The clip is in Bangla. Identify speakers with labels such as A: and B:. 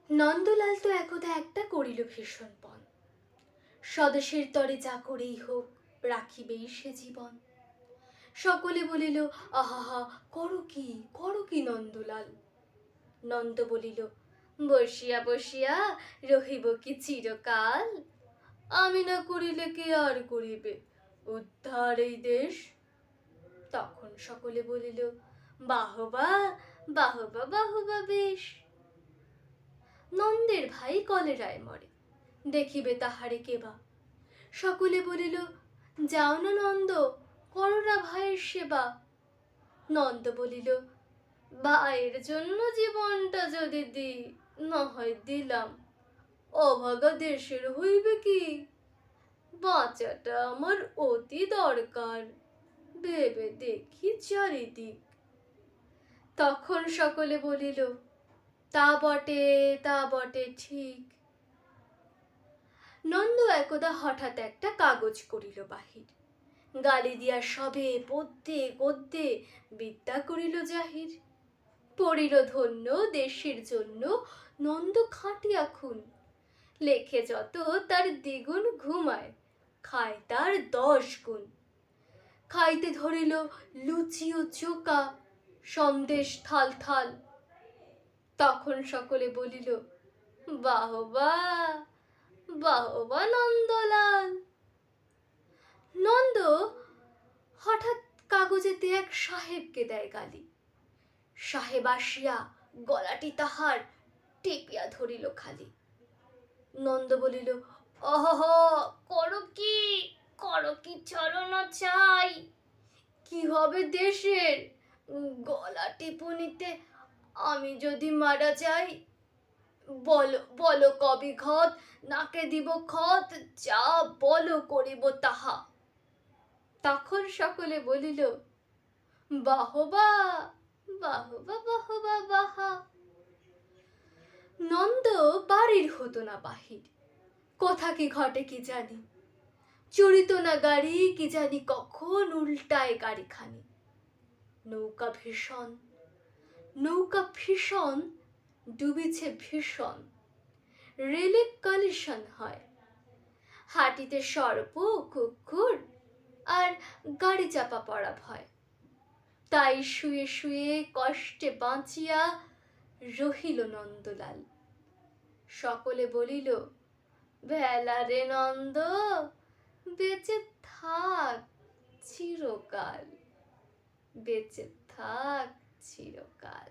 A: নন্দলাল তো একদা একটা করিল ভীষণ পণ, স্বদেশের তরে যা করেই হোক রাখিবেই সে জীবন। সকলে বলিল, আহা, করো কি নন্দলাল? নন্দ বলিল, বসিয়া বসিয়া রহিব কি চিরকাল? আমি না করিলে কে আর করিবে উদ্ধার এই দেশ? তখন সকলে বলিল, বাহবা বাহবা বাহবা বেশ। নন্দের ভাই কলেরায় মরে, দেখিবে তাহারে কেবা? সকলে বলিল, যাও না নন্দ, করো না ভাইয়ের সেবা। নন্দ বলিল, ভাইয়ের জন্য জীবনটা যদি দিই, না হয় দিলাম, অভাগা দেশের হইবে কি? বাঁচাটা আমার অতি দরকার, ভেবে দেখি চারিদিক। তখন সকলে বলিল, তা বটে ঠিক। নন্দ একদা হঠাৎ একটা কাগজ করিল বাহির, গালি দিয়া সবে পদ্যে গদ্যে বিদ্যা করিল জাহির। পড়িল ধন্য দেশের জন্য নন্দ খাটিয়া খুন, লেখে যত তার দ্বিগুণ ঘুমায়, খায় তার 10 গুণ। খাইতে ধরিল লুচি ও চোকা, সন্দেশ থাল থাল। তখন সকলে বলিল, বাহবা বাহবা নন্দলাল। নন্দ হঠাৎ কাগজেতে এক সাহেবকে দেয় গালি। সাহেব আসিয়া গলাটি তাহার টিপিয়া ধরিল খালি। নন্দ বলিল, অহ, করো কি ছাড়ো না চাই? কি হবে দেশের গলা টিপুনিতে আমি যদি মারা যাই? বলো বলো কবি ঘত, নাকে দিব খত, যা বলো করিব তাহা। তখন সকলে বলিল, বাহবা বাহবা বাহবা বাহা। নন্দ বাড়ির হতো না বাহির, কোথা কি ঘটে কি জানি, চড়িত না গাড়ি কি জানি কখন উল্টায় গাড়িখানি। নৌকা ভীষণ ডুবিছে ভীষণ, রেলে কালিশন হয়, হাটিতে সর্প কুকুর আর গাড়ি চাপা পড়া ভয়। তাই শুয়ে শুয়ে কষ্টে বাঁচিয়া রহিল নন্দলাল। সকলে বলিল, ভেলা রে নন্দ, বেঁচে থাক চিরকাল, বেঁচে থাক চিরকাল।